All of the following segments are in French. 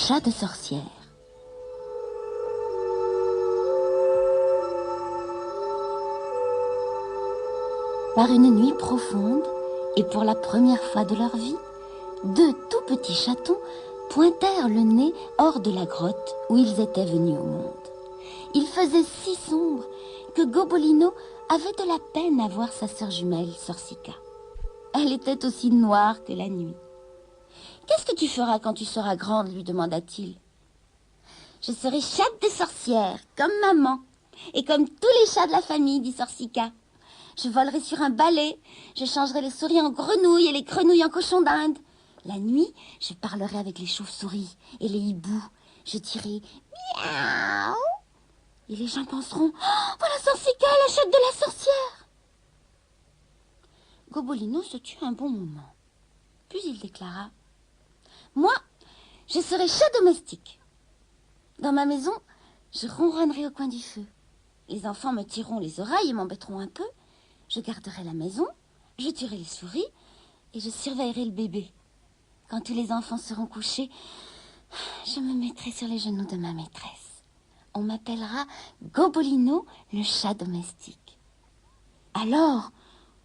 chat de sorcière. Par une nuit profonde, et pour la première fois de leur vie, deux tout petits chatons pointèrent le nez hors de la grotte où ils étaient venus au monde. Il faisait si sombre que Gobolino avait de la peine à voir sa sœur jumelle, Sorcica. Elle était aussi noire que la nuit. « Qu'est-ce que tu feras quand tu seras grande ?» lui demanda-t-il. « Je serai chatte de sorcière, comme maman, et comme tous les chats de la famille, dit Sorcica. Je volerai sur un balai, je changerai les souris en grenouilles et les grenouilles en cochons d'Inde. La nuit, je parlerai avec les chauves-souris et les hiboux. Je dirai miaou. Et les gens penseront, oh, voilà Sorcica, la chatte de la sorcière. Gobolino se tut un bon moment. Puis il déclara, moi, je serai chat domestique. Dans ma maison, je ronronnerai au coin du feu. Les enfants me tireront les oreilles et m'embêteront un peu. Je garderai la maison, je tuerai les souris et je surveillerai le bébé. Quand tous les enfants seront couchés, je me mettrai sur les genoux de ma maîtresse. On m'appellera Gobolino, le chat domestique. Alors,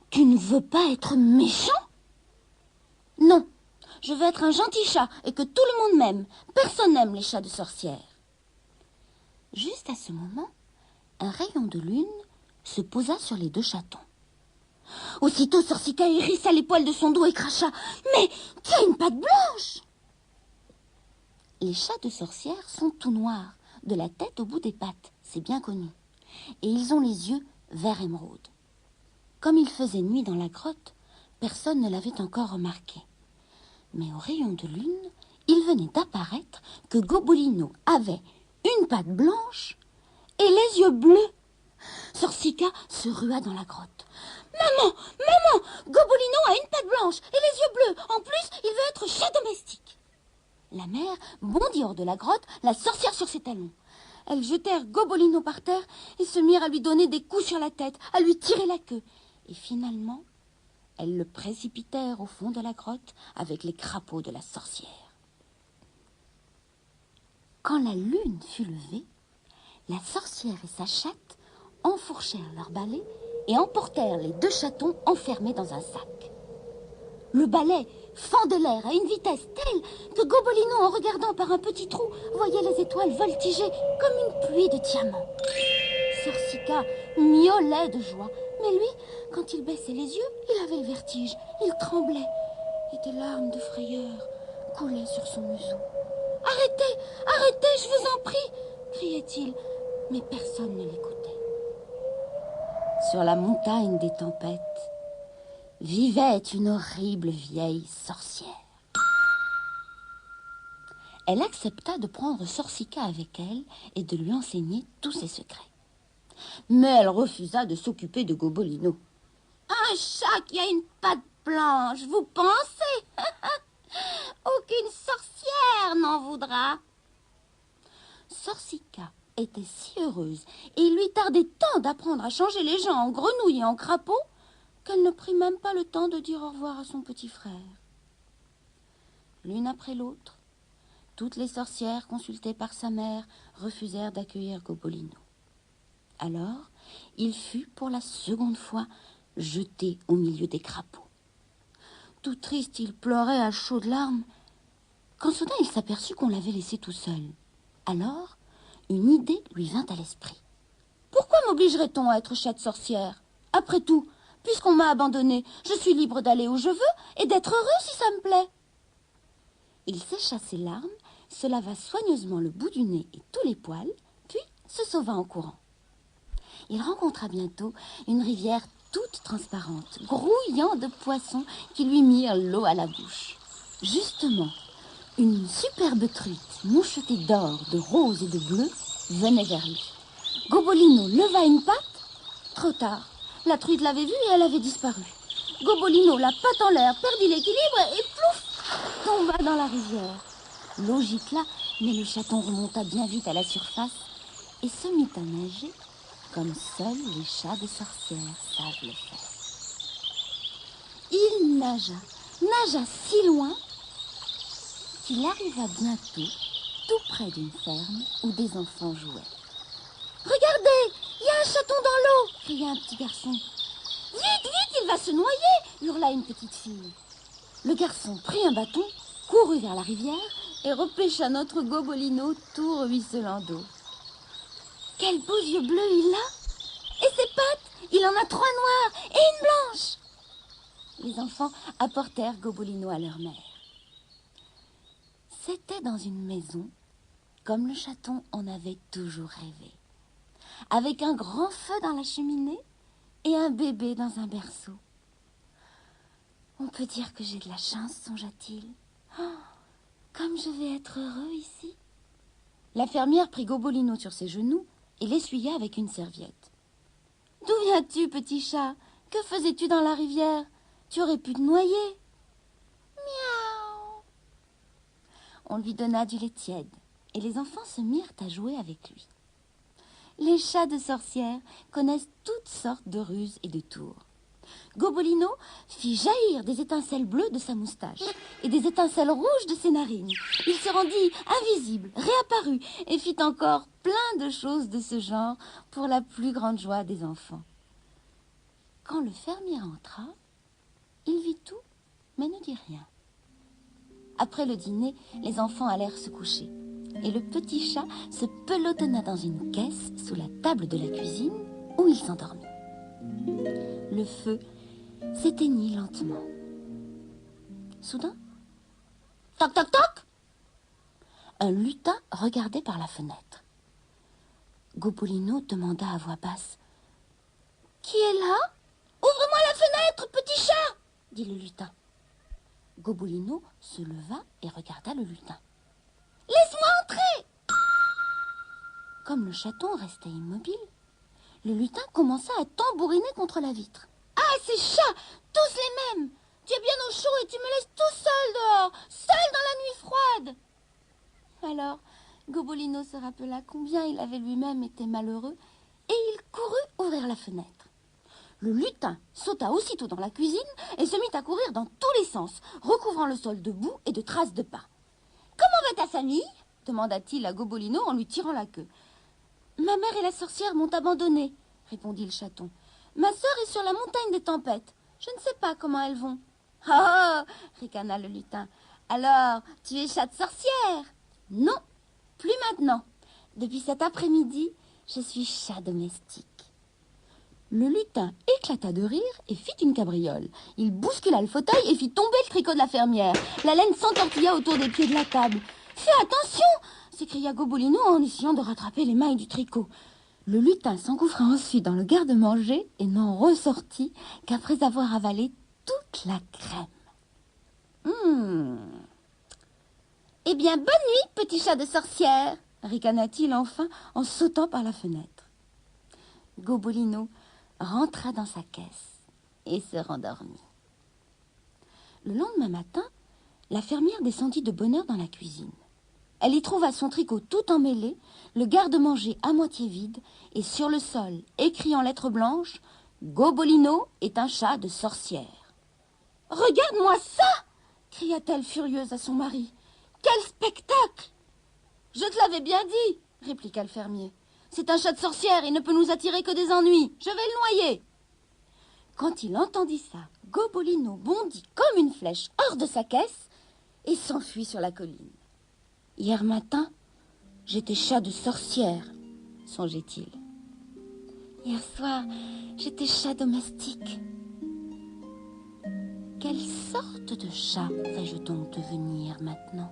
tu ne veux pas être méchant? Non, je veux être un gentil chat et que tout le monde m'aime. Personne n'aime les chats de sorcière. Juste à ce moment, un rayon de lune se posa sur les deux chatons. Aussitôt, Sorcica hérissa les poils de son dos et cracha « Mais tu as une patte blanche !» Les chats de sorcière sont tout noirs, de la tête au bout des pattes, c'est bien connu. Et ils ont les yeux vert émeraude. Comme il faisait nuit dans la grotte, personne ne l'avait encore remarqué. Mais au rayon de lune, il venait d'apparaître que Gobolino avait une patte blanche et les yeux bleus. Sorcica se rua dans la grotte. Maman, maman, Gobolino a une patte blanche et les yeux bleus. En plus, il veut être chat domestique. La mère bondit hors de la grotte, la sorcière sur ses talons. Elles jetèrent Gobolino par terre et se mirent à lui donner des coups sur la tête, à lui tirer la queue. Et finalement, elles le précipitèrent au fond de la grotte avec les crapauds de la sorcière. Quand la lune fut levée, la sorcière et sa chatte enfourchèrent leur balai et emportèrent les deux chatons enfermés dans un sac. Le balai fendait l'air à une vitesse telle que Gobolino, en regardant par un petit trou, voyait les étoiles voltiger comme une pluie de diamants. Sorcica miaulait de joie, mais lui, quand il baissait les yeux, il avait le vertige, il tremblait, et des larmes de frayeur coulaient sur son museau. « Arrêtez, arrêtez, je vous en prie !» criait-il, mais personne ne l'écoutait. Sur la montagne des tempêtes vivait une horrible vieille sorcière. Elle accepta de prendre Sorcica avec elle et de lui enseigner tous ses secrets. Mais elle refusa de s'occuper de Gobolino. « Un chat qui a une patte blanche, vous pensez? Aucune sorcière n'en voudra. » Sorcica était si heureuse et il lui tardait tant d'apprendre à changer les gens en grenouilles et en crapauds qu'elle ne prit même pas le temps de dire au revoir à son petit frère. L'une après l'autre, toutes les sorcières consultées par sa mère refusèrent d'accueillir Gobolino. Alors, il fut pour la seconde fois jeté au milieu des crapauds. Tout triste, il pleurait à chaudes larmes, quand soudain il s'aperçut qu'on l'avait laissé tout seul. Alors, une idée lui vint à l'esprit. « Pourquoi m'obligerait-on à être chatte sorcière? Après tout, puisqu'on m'a abandonné, je suis libre d'aller où je veux et d'être heureux si ça me plaît. » Il sécha ses larmes, se lava soigneusement le bout du nez et tous les poils, puis se sauva en courant. Il rencontra bientôt une rivière toute transparente, grouillant de poissons qui lui mirent l'eau à la bouche. Justement, une superbe truite, mouchetée d'or, de rose et de bleu, venait vers lui. Gobolino leva une patte. Trop tard, la truite l'avait vue et elle avait disparu. Gobolino, la patte en l'air, perdit l'équilibre et plouf, tomba dans la rivière. L'eau gicla, mais le chaton remonta bien vite à la surface et se mit à nager comme seuls les chats de sorcière savent le faire. Il nagea si loin qu'il arriva bientôt tout près d'une ferme où des enfants jouaient. « Regardez, il y a un chaton dans l'eau !» cria un petit garçon. « Vite, vite, il va se noyer !» hurla une petite fille. Le garçon prit un bâton, courut vers la rivière et repêcha notre Gobolino tout ruisselant d'eau. Quels beaux yeux bleus il a! Et ses pattes, il en a 3 noires et une blanche! Les enfants apportèrent Gobolino à leur mère. C'était dans une maison, comme le chaton en avait toujours rêvé, avec un grand feu dans la cheminée et un bébé dans un berceau. On peut dire que j'ai de la chance, songea-t-il. Oh, comme je vais être heureux ici. La fermière prit Gobolino sur ses genoux et l'essuya avec une serviette. « D'où viens-tu, petit chat? Que faisais-tu dans la rivière? Tu aurais pu te noyer. » Miaou. On lui donna du lait tiède et les enfants se mirent à jouer avec lui. Les chats de sorcières connaissent toutes sortes de ruses et de tours. Gobolino fit jaillir des étincelles bleues de sa moustache et des étincelles rouges de ses narines. Il se rendit invisible, réapparut et fit encore plein de choses de ce genre pour la plus grande joie des enfants. Quand le fermier entra, il vit tout, mais ne dit rien. Après le dîner, les enfants allèrent se coucher et le petit chat se pelotonna dans une caisse sous la table de la cuisine où il s'endormit. Le feu s'éteignit lentement. Soudain, toc toc toc, un lutin regardait par la fenêtre. Gobolino demanda à voix basse: « Qui est là? Ouvre-moi la fenêtre, petit chat !» dit le lutin. Gobolino se leva et regarda le lutin. « Laisse-moi entrer !» Comme le chaton restait immobile, le lutin commença à tambouriner contre la vitre. « Ah, ces chats, tous les mêmes! Tu es bien au chaud et tu me laisses tout seul dehors, seul dans la nuit froide !» Alors, Gobolino se rappela combien il avait lui-même été malheureux et il courut ouvrir la fenêtre. Le lutin sauta aussitôt dans la cuisine et se mit à courir dans tous les sens, recouvrant le sol de boue et de traces de pas. « Comment va ta famille ?» demanda-t-il à Gobolino en lui tirant la queue. « Ma mère et la sorcière m'ont abandonné, » répondit le chaton. « Ma sœur est sur la montagne des tempêtes. Je ne sais pas comment elles vont. »« Oh !» ricana le lutin. « Alors, tu es chat de sorcière ?»« Non, plus maintenant. Depuis cet après-midi, je suis chat domestique. » Le lutin éclata de rire et fit une cabriole. Il bouscula le fauteuil et fit tomber le tricot de la fermière. La laine s'entortilla autour des pieds de la table. « Fais attention !» s'écria Gobolino en essayant de rattraper les mailles du tricot. Le lutin s'engouffra ensuite dans le garde-manger et n'en ressortit qu'après avoir avalé toute la crème. « Eh bien, bonne nuit, petit chat de sorcière !» ricana-t-il enfin en sautant par la fenêtre. Gobolino rentra dans sa caisse et se rendormit. Le lendemain matin, la fermière descendit de bonne heure dans la cuisine. Elle y trouva son tricot tout emmêlé, le garde-manger à moitié vide, et sur le sol, écrit en lettres blanches, « Gobolino est un chat de sorcière. »« Regarde-moi ça !» cria-t-elle furieuse à son mari. « Quel spectacle !»« Je te l'avais bien dit !» répliqua le fermier. « C'est un chat de sorcière, il ne peut nous attirer que des ennuis. Je vais le noyer !» Quand il entendit ça, Gobolino bondit comme une flèche hors de sa caisse et s'enfuit sur la colline. « Hier matin, j'étais chat de sorcière, songeait-il. Hier soir, j'étais chat domestique. Quelle sorte de chat vais-je donc devenir maintenant ?